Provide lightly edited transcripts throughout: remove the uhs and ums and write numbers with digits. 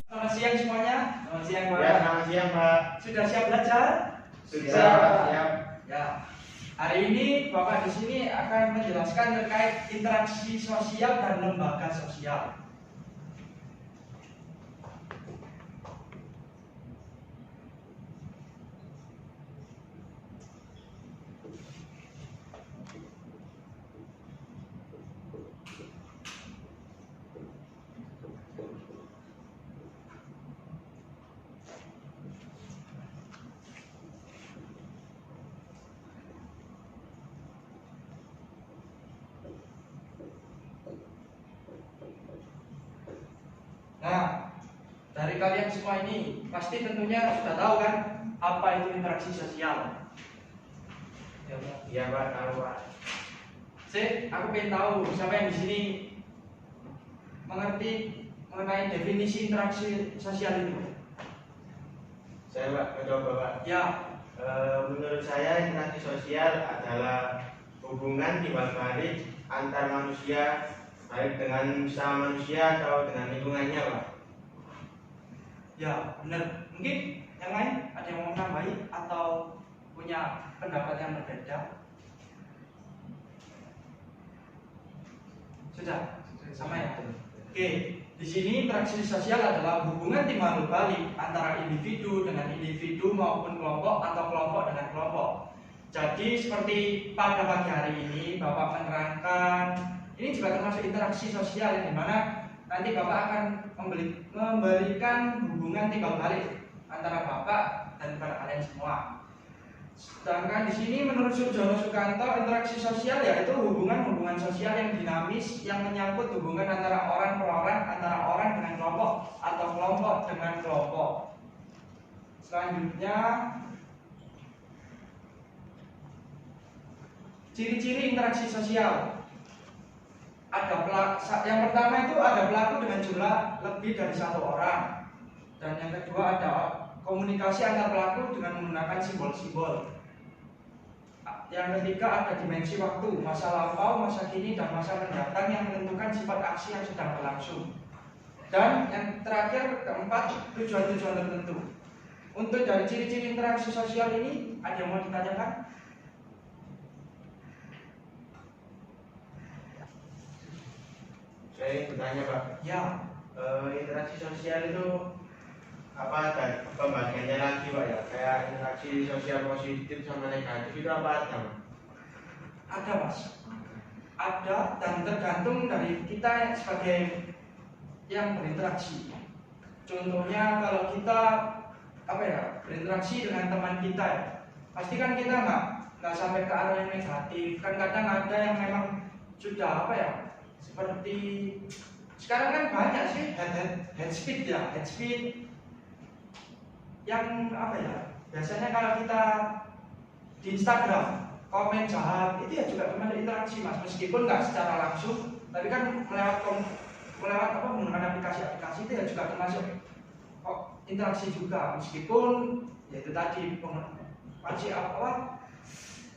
Selamat siang semuanya. Selamat siang Pak. Ya, selamat siang Pak. Sudah siap belajar? Sudah siap. Ya. Hari ini Bapak di sini akan menjelaskan terkait interaksi sosial dan lembaga sosial. Nah, dari kalian semua ini pasti tentunya sudah tahu kan apa itu interaksi sosial. Iya Pak, tahu Pak. Aku pengen tahu siapa yang di sini mengerti mengenai definisi interaksi sosial itu. Saya Pak, mencoba Pak. Ya, Menurut saya interaksi sosial adalah hubungan timbal balik antar manusia, baik dengan sesama manusia atau dengan lingkungannya Pak. ya benar. Mungkin yang lain ada yang mau menambahi atau punya pendapat yang berbeda? Sudah, sama ya. Oke, di sini interaksi sosial adalah hubungan timbal balik antara individu dengan individu maupun kelompok atau kelompok dengan kelompok. Jadi seperti pada pagi hari ini Bapak menerangkan, ini juga termasuk interaksi sosial yang dimana nanti Bapak akan memberikan hubungan timbal balik antara Bapak dan kepada kalian semua. Sedangkan di sini menurut Surjono Sukanto, interaksi sosial yaitu hubungan-hubungan sosial yang dinamis yang menyangkut hubungan antara orang per orang, antara orang dengan kelompok atau kelompok dengan kelompok. Selanjutnya, ciri-ciri interaksi sosial. Yang pertama itu ada pelaku dengan jumlah lebih dari satu orang, dan yang kedua ada komunikasi antar pelaku dengan menggunakan simbol-simbol. Yang ketiga ada dimensi waktu, masa lampau, masa kini, dan masa mendatang yang menentukan sifat aksi yang sedang berlangsung. Dan yang terakhir keempat, tujuan-tujuan tertentu. Untuk dari ciri-ciri interaksi sosial ini ada yang mau ditanyakan? Saya ingin bertanya Pak. Ya, Interaksi sosial itu apa ada pembagiannya lagi Pak ya? Kayak interaksi sosial positif sama negatif itu apa ada Pak? ada Mas. Ada, dan tergantung dari kita sebagai yang berinteraksi. Contohnya kalau kita berinteraksi dengan teman kita ya, pasti kan kita nggak sampai ke arah yang negatif. Kan kadang ada yang memang sudah seperti sekarang kan banyak sih head speed yang biasanya kalau kita di Instagram komen jahat itu ya juga termasuk interaksi Mas, meskipun nggak secara langsung, tapi kan melewat menggunakan aplikasi itu ya juga termasuk interaksi juga, meskipun ya itu tadi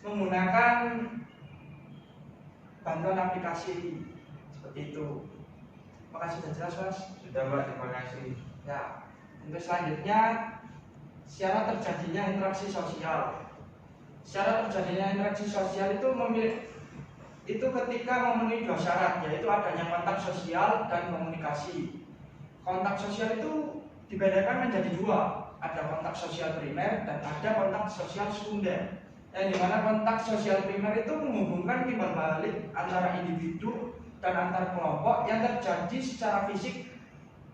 menggunakan bantuan aplikasi seperti itu. Makasih sudah jelas Mas. Sudah Pak, terima kasih. Ya, untuk selanjutnya syarat terjadinya interaksi sosial. Syarat terjadinya interaksi sosial itu ketika memenuhi dua syarat, yaitu adanya kontak sosial dan komunikasi. Kontak sosial itu dibedakan menjadi dua, ada kontak sosial primer dan ada kontak sosial sekunder. Yang dimana kontak sosial primer itu menghubungkan timbal balik antara individu dan antar kelompok yang terjadi secara fisik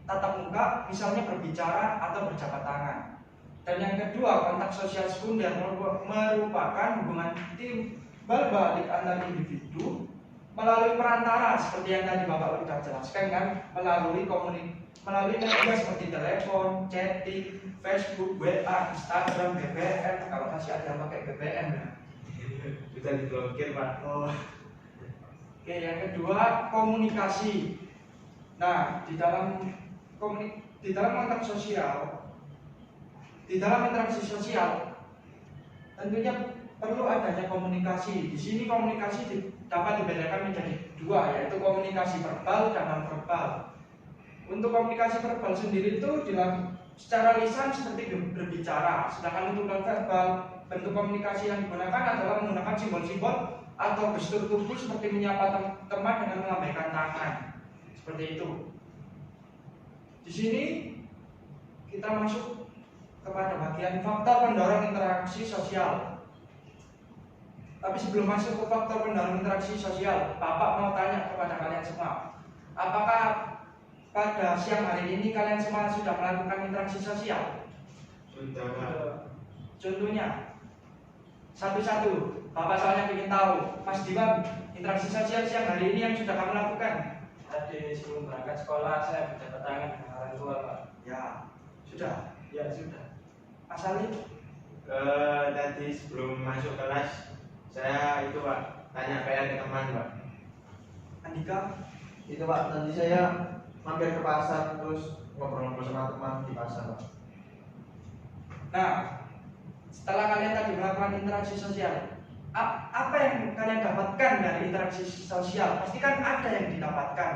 tatap muka, misalnya berbicara atau berjabat tangan. Dan yang kedua, kontak sosial sekunder merupakan hubungan timbal balik antar individu melalui perantara seperti yang tadi Bapak sudah jelaskan kan, melalui media seperti telepon, chatting, Facebook, WA, Instagram, BBM. Kalau masih ada yang pakai BBM ya. Sudah diblokir Pak. Oke, yang kedua komunikasi. Nah, di dalam kontak sosial, di dalam interaksi sosial, tentunya perlu adanya komunikasi. Di sini komunikasi dapat dibedakan menjadi dua, yaitu komunikasi verbal dan non verbal. Untuk komunikasi verbal sendiri itu secara lisan seperti berbicara, sedangkan untuk non verbal bentuk komunikasi yang digunakan adalah menggunakan simbol-simbol atau gestur tubuh seperti menyapa teman dengan melambaikan tangan, seperti itu. Di sini kita masuk kepada bagian faktor pendorong interaksi sosial. Tapi sebelum masuk ke faktor pendorong interaksi sosial, Bapak mau tanya kepada kalian semua, apakah pada siang hari ini kalian semua sudah melakukan interaksi sosial? Sudah, Pak. Contohnya, satu-satu, Bapak soalnya ingin tahu, Mas Diwan, interaksi sosial siang hari ini yang sudah kamu lakukan? Tadi sebelum berangkat sekolah saya berjabat tangan dengan orang tua, Pak. Ya, sudah. Ya sudah. Mas Ali? Tadi sebelum masuk kelas saya itu, Pak, tanya PR ke teman, Pak. Andika? Itu Pak, tadi saya mampir ke pasar terus ngobrol-ngobrol sama teman di pasar Pak. Nah, setelah kalian tadi melakukan interaksi sosial, apa yang kalian dapatkan dari interaksi sosial? Pasti kan ada yang didapatkan.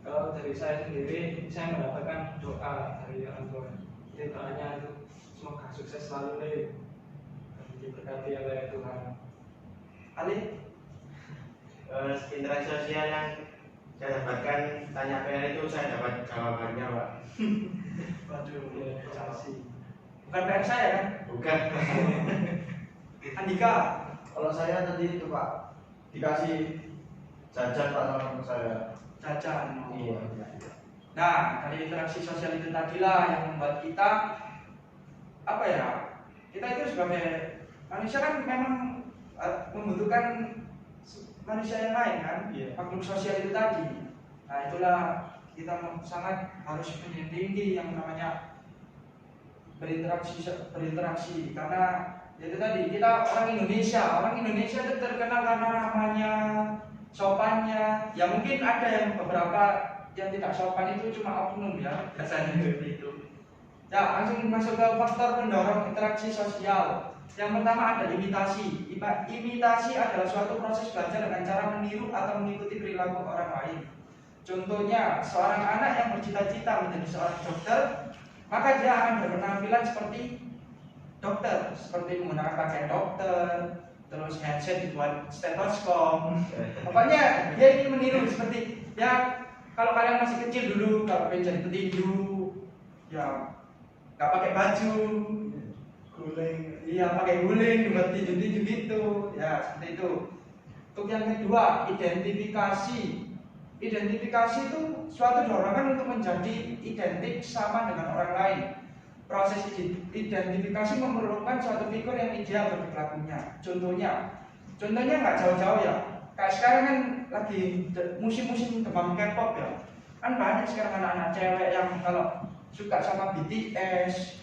Kalau dari saya sendiri, saya mendapatkan doa dari orang tua. Jadi doanya itu semoga sukses selalu nih, dan diberkati oleh Tuhan. Ali? Interaksi sosial yang saya dapatkan tanya PR itu saya dapat jawabannya, Pak. Waduh, Ya, interaksi. Bukan PR saya kan? Bukan. Andika? Kalau saya tadi itu Pak dikasih jajan Pak sama teman saya. Jajan. Iya. Nah, dari interaksi sosial itu tadilah yang membuat kita apa ya? Kita itu sebagai manusia kan memang membutuhkan manusia yang lain kan, makhluk sosial itu tadi. Nah, itulah kita sangat harus menjadi tinggi yang namanya berinteraksi karena itu tadi kita orang Indonesia itu terkenal karena ramahnya, sopannya. Ya mungkin ada yang beberapa yang tidak sopan itu cuma oknum ya, biasanya seperti itu. Ya, langsung masuk ke faktor pendorong interaksi sosial. Yang pertama ada imitasi. Imitasi adalah suatu proses belajar dengan cara meniru atau mengikuti perilaku orang lain. Contohnya, seorang anak yang bercita-cita menjadi seorang dokter, maka dia akan berpenampilan seperti dokter, seperti menggunakan pakaian dokter, terus headset dibuat stetoskop. Pokoknya dia ingin meniru seperti ya kalau kalian masih kecil dulu, kalau pengen jadi petinju, ya nggak pakai baju, guling, iya pakai guling, buat tinju-tinju gitu, ya seperti itu. Untuk yang kedua, identifikasi. Identifikasi itu suatu dorongan untuk menjadi identik sama dengan orang lain. Proses identifikasi memerlukan suatu figur yang ideal bagi pelakunya. Contohnya nggak jauh-jauh ya. Kayak sekarang kan lagi musim-musim demam K-pop ya. Kan banyak sekarang anak-anak cewek yang kalau suka sama BTS,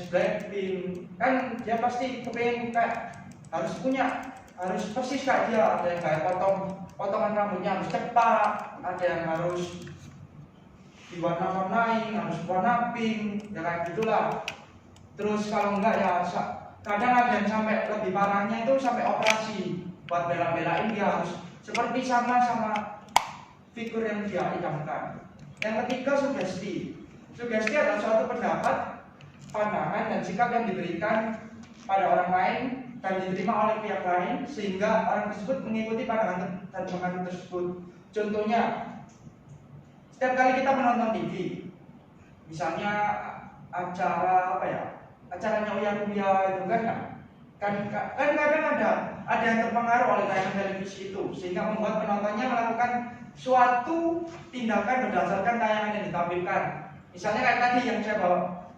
Blackpink, kan dia pasti kepengen kayak harus persis kayak dia. Ada yang kayak potongan rambutnya harus cepat, ada yang harus diwarna-warnain, harus warna pink, ya kayak gitulah. Terus kalau enggak ya kadang ada yang sampai lebih parahnya itu sampai operasi buat bela-belain dia harus seperti sama figur yang dia idamkan. Yang ketiga, sugesti. Sugesti adalah suatu pendapat, pandangan, dan sikap yang diberikan pada orang lain dan diterima oleh pihak lain sehingga orang tersebut mengikuti pandangan dan pengaruh tersebut. Contohnya, setiap kali kita menonton TV, misalnya acara acaranya Uya itu kan kadang ada yang terpengaruh oleh tayangan televisi itu sehingga membuat penontonnya melakukan suatu tindakan berdasarkan tayangan yang ditampilkan. Misalnya kayak tadi yang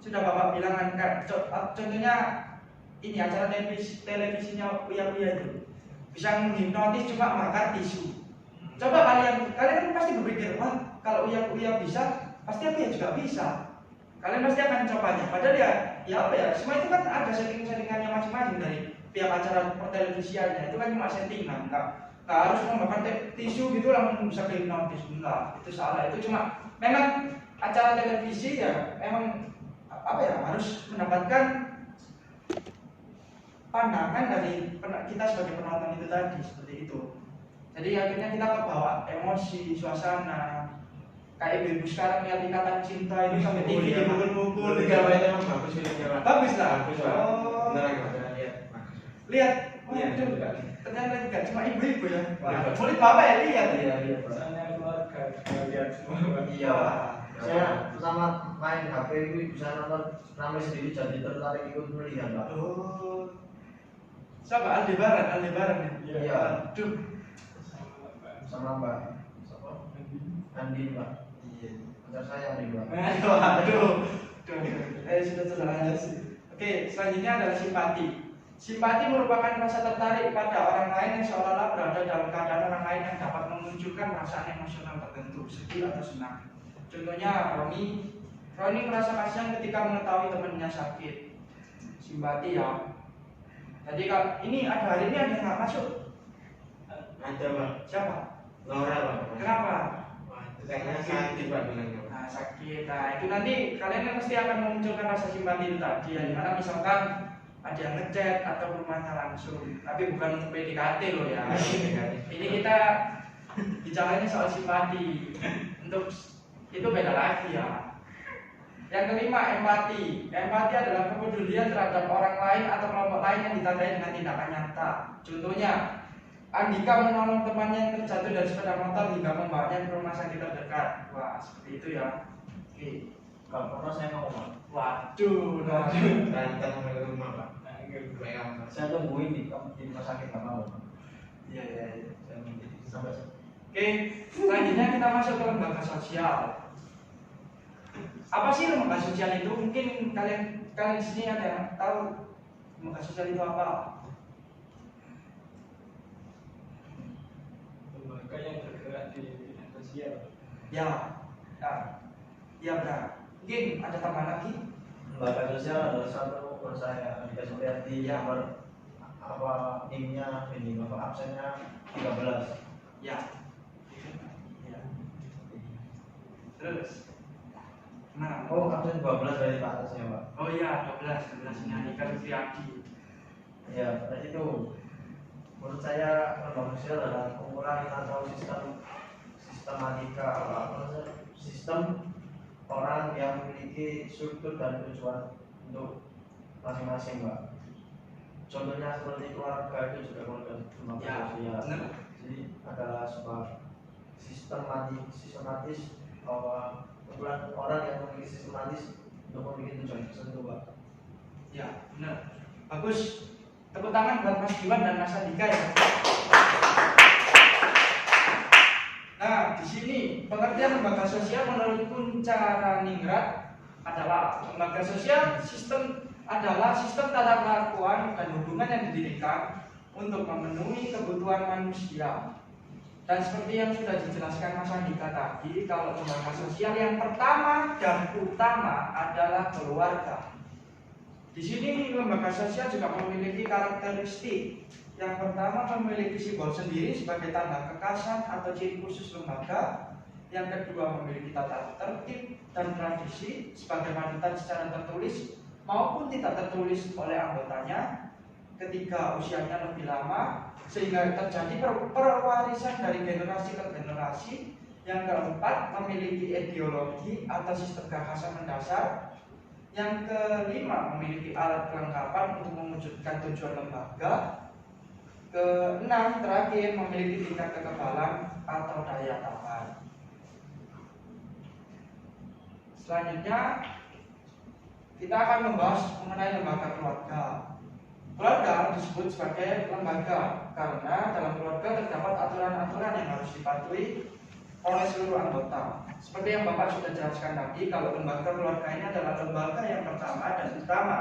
sudah Bapak bilang kan, contohnya ini acara televisinya Uya itu bisa menghipnotis cuma makan tisu. Coba kalian kan pasti berpikir, wah kalau Uya bisa, pasti aku ya juga bisa. Kalian pasti akan cobanya. Padahal ya apa ya? Semua itu kan ada settingannya masing-masing dari pihak acara pertelevisiannya. Itu kan cuma settingan, nggak harus memakan tisu gitu langsung bisa hipnotis. Enggak, itu salah. Itu cuma memang acara televisi ya memang apa ya harus mendapatkan pandangan dari kita sebagai penonton itu tadi seperti itu. Jadi akhirnya kita kebawa emosi, suasana. Kayak ibu sekarang lihat Ikatan Cinta itu sampai TV dipukul-pukul. Iya, Pak, itu emang bagus filmnya, Pak. Bagus lah. Bagus, Pak. Oh. Beneran nggak pernah lihat. Bagus. Lihat. Iya, Waduh, juga. ternyata juga cuma ibu-ibu ya. Wah. Mulut bapak ya lihat. Iya, iya, Pak. Misalnya keluarga juga lihat semua, Pak. Iya, saya pertama main HP itu bisa nonton ramai sendiri jadi tertarik ikut melihat, Pak. Oh. Siapa? Aldebaran ya. Iya. Aduh. Sama Mbak Andi, Pak. Iya. Pacar saya nih, Pak. Waduh. Sudah lanjut sih. Oke, selanjutnya adalah simpati. Simpati merupakan rasa tertarik pada orang lain yang seolah-olah berada dalam keadaan orang lain yang dapat memunculkan perasaan emosional tertentu, sedih atau senang. Contohnya Roni merasa kasihan ketika mengetahui temannya sakit. Simpati ya. Jadi kalau ini hari ini ada nggak masuk? Ada, Pak. Siapa? Laura, Pak. Kenapa? Wah, itu kayaknya sakit, Pak, bilangnya. Nah, sakit. Nah, itu nanti kalian kan pasti akan memunculkan rasa simpati itu tadi. Ya, dimana misalkan ada yang ngechat atau rumahnya langsung, tapi bukan untuk PDKT loh ya. Ini kita bicaranya soal simpati. Untuk itu beda lagi ya. Yang kelima, empati. Empati adalah kepedulian terhadap orang lain atau kelompok lain yang ditandai dengan tindakan nyata. Contohnya, Andika menolong temannya yang terjatuh dari sepeda motor hingga membawanya ke rumah sakit terdekat. Wah, seperti itu ya. Oke. Kalau pernah saya ngomong, Pak. Waduh. Dan kita sampai ke rumah, Pak. Nah, gitu. Baik, Saya tungguin di rumah sakit nggak mau, Pak. Iya. Saya nanti sampai Oke, selanjutnya kita masuk ke lembaga sosial. Apa sih lembaga sosial itu? Mungkin kalian di sini ada yang tahu lembaga sosial itu apa? Lembaga yang bergerak di bidang sosial. Ya, benar. Mungkin ada tambahan lagi? lembaga sosial adalah satu saya Andika Supriyadi nomor NIM-nya ini absennya 13. Ya. Terus. Nah, Absen 12 dari Pak atasnya, Pak. oh iya 12 ini Andika Supriyadi. Ya, berarti itu menurut saya lembaga sosial adalah kumpulan atau sistematika sistem orang yang memiliki struktur dan tujuan untuk masing-masing, Pak. Contohnya seperti keluarga itu juga keluarga lembaga Ya, sosial. benar. Jadi adalah sebuah sistematis bahwa kumpulan orang yang memiliki sistematis untuk memiliki tujuan tertentu, Pak. Ya, benar. Bagus. Tepuk tangan buat Mas Diwan dan Mas Andika ya. Nah, di sini pengertian lembaga sosial menurut Kunchara Ningrat adalah lembaga sosial adalah sistem tata kelakuan dan hubungan yang didirikan untuk memenuhi kebutuhan manusia. Dan seperti yang sudah dijelaskan Mas Andika tadi, kalau lembaga sosial yang pertama dan utama adalah keluarga. Di sini lembaga sosial juga memiliki karakteristik. Yang pertama memiliki simbol sendiri sebagai tanda kekhasan atau ciri khusus lembaga. Yang kedua memiliki tata tertib dan tradisi sebagai panutan secara tertulis maupun tidak tertulis oleh anggotanya ketika usianya lebih lama, sehingga terjadi perwarisan dari generasi ke generasi. Yang keempat memiliki ideologi atau sistem gagasan mendasar. Yang kelima memiliki alat kelengkapan untuk mewujudkan tujuan lembaga. Keenam terakhir memiliki tingkat kekebalan atau daya tahan. Selanjutnya kita akan membahas mengenai lembaga keluarga. Keluarga disebut sebagai lembaga karena dalam keluarga terdapat aturan-aturan yang harus dipatuhi oleh seluruh anggota. Seperti yang Bapak sudah jelaskan tadi, kalau lembaga keluarga ini adalah lembaga yang pertama dan utama,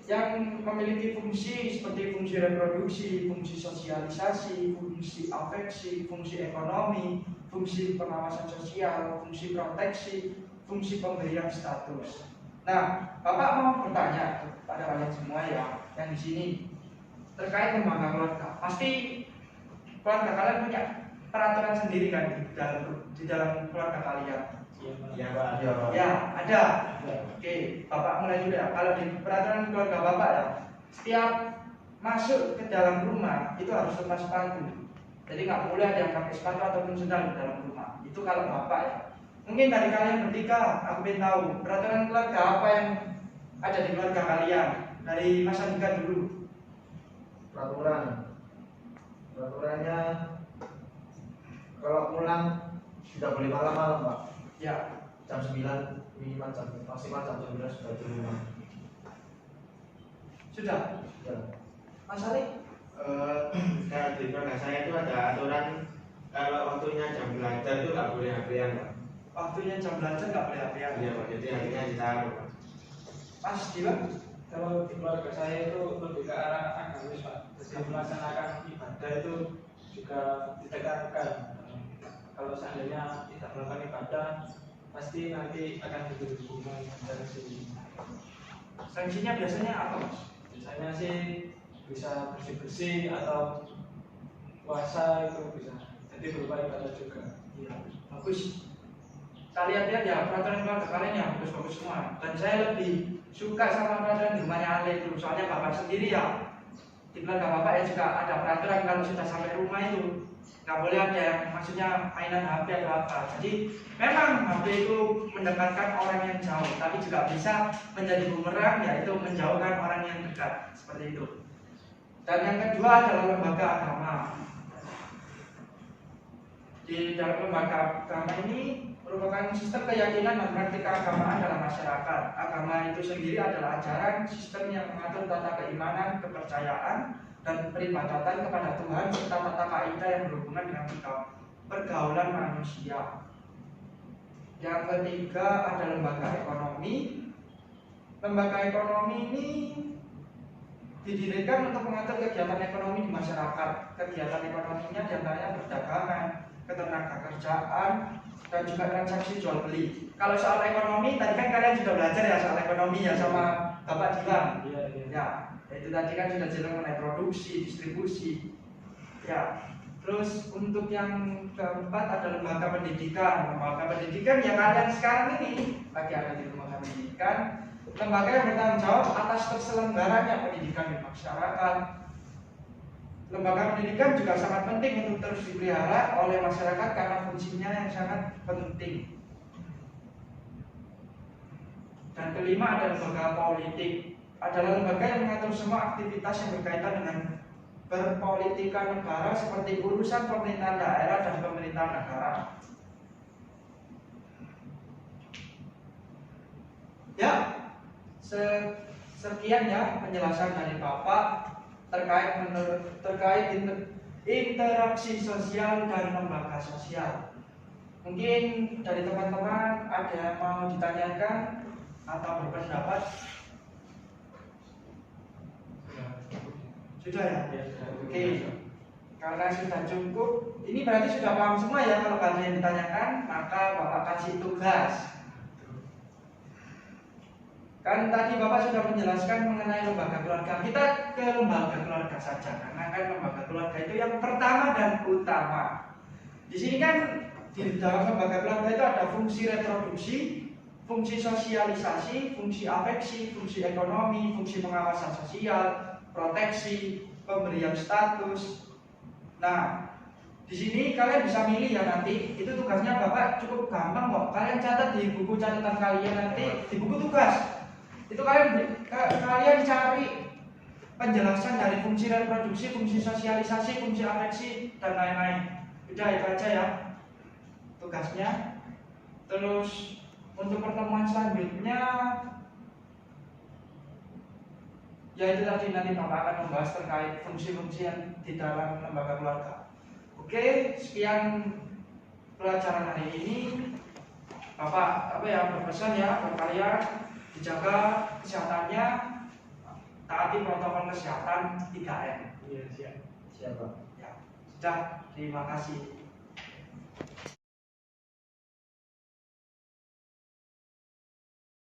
yang memiliki fungsi seperti fungsi reproduksi, fungsi sosialisasi, fungsi afeksi, fungsi ekonomi, fungsi pengawasan sosial, fungsi proteksi, fungsi pemberian status. Nah, Bapak mau bertanya kepada kalian semua ya, yang di sini terkait lembaga keluarga. Pasti keluarga kalian punya peraturan sendiri kan di dalam keluarga kalian. Iya Pak. Ya, Pak. Ya, ada. Ada. Oke, Bapak mulai dulu ya. Kalau di peraturan keluarga Bapak ya, setiap masuk ke dalam rumah itu harus lepas sepatu. Jadi nggak boleh ada yang pakai sepatu ataupun sendal di dalam rumah. Itu kalau Bapak ya. Mungkin dari kalian bertiga, aku ingin tahu peraturan keluarga apa yang ada di keluarga kalian. Dari Mas Andika dulu. Peraturannya kalau pulang tidak boleh malam-malam, Pak. Ya, Jam 9 minimal maksimal jam 9 sudah di rumah. sudah. Ya. Mas Ali? Kalau di keluarga saya itu ada aturan kalau waktunya jam belajar itu nggak boleh HP-an Pak. Waktunya jam belajar nggak boleh HP-an. Iya Pak, jadi HP-nya ditaruh Pak. Mas Diwa? Kalau di keluarga saya itu lebih ke arah agamis Pak. Jadi melaksanakan ibadah itu juga ditekankan. Kalau seandainya tidak melakukan ibadah, pasti nanti akan diberi hukuman dan sanksi. Sanksinya biasanya apa, Mas? Biasanya sih bisa bersih-bersih atau puasa itu bisa. Jadi berupa ibadah juga. Iya, bagus. Kalian lihat ya peraturan keluarga kalian ya bagus-bagus semua. Dan saya lebih suka sama peraturan di rumahnya Ale itu. Soalnya Bapak sendiri ya di keluarga Bapak ya juga ada peraturan kalau sudah sampai rumah itu nggak boleh ada yang maksudnya mainan HP atau apa. Jadi memang HP itu mendekatkan orang yang jauh, tapi juga bisa menjadi bumerang yaitu menjauhkan orang yang dekat seperti itu. Dan yang kedua adalah lembaga agama. Di dalam lembaga agama ini merupakan sistem keyakinan dan praktik keagamaan dalam masyarakat. Agama itu sendiri adalah ajaran sistem yang mengatur tata keimanan, kepercayaan, dan peribadatan kepada Tuhan serta tata kaidah yang berhubungan dengan pergaulan manusia. Yang ketiga ada lembaga ekonomi. Lembaga ekonomi ini didirikan untuk mengatur kegiatan ekonomi di masyarakat. Kegiatan ekonominya diantaranya perdagangan, ketenagakerjaan, dan juga transaksi jual beli. Kalau soal ekonomi, tadi kan kalian sudah belajar ya soal ekonomi ya sama Bapak Dilan. Iya. Ya, itu tadi kan sudah jelas mengenai produksi, distribusi. Ya, terus untuk yang keempat ada lembaga pendidikan. Lembaga pendidikan ya kalian sekarang ini lagi ada di lembaga pendidikan. Lembaga yang bertanggung jawab atas terselenggaranya pendidikan di masyarakat. Lembaga pendidikan juga sangat penting untuk terus dipelihara oleh masyarakat karena fungsinya yang sangat penting. Dan kelima ada lembaga politik. Adalah lembaga yang mengatur semua aktivitas yang berkaitan dengan berpolitika negara seperti urusan pemerintahan daerah dan pemerintahan negara. Ya, sekian ya penjelasan dari Bapak terkait interaksi sosial dan lembaga sosial. Mungkin dari teman-teman ada yang mau ditanyakan atau berpendapat? Sudah ya? Oke. Karena sudah cukup, ini berarti sudah paham semua ya. Kalau kalian ditanyakan, maka Bapak kasih tugas. Kan tadi Bapak sudah menjelaskan mengenai lembaga keluarga. Kita ke lembaga keluarga saja, karena kan lembaga keluarga itu yang pertama dan utama. Di sini kan di dalam lembaga keluarga itu ada fungsi reproduksi, fungsi sosialisasi, fungsi afeksi, fungsi ekonomi, fungsi pengawasan sosial, proteksi, pemberian status. Nah, di sini kalian bisa milih ya nanti. Itu tugasnya Bapak cukup gampang kok. Kalian catat di buku catatan kalian nanti di buku tugas. Itu kalian cari penjelasan dari fungsi reproduksi, fungsi sosialisasi, fungsi afeksi dan lain-lain. Udah itu aja ya tugasnya. Terus untuk pertemuan selanjutnya ya itu tadi nanti Bapak akan membahas terkait fungsi-fungsi yang di dalam lembaga keluarga. Oke, sekian pelajaran hari ini. Bapak berpesan ya buat kalian dijaga kesehatannya, taati protokol kesehatan 3M. Iya, siap. Siapa? Ya, sudah. Terima kasih.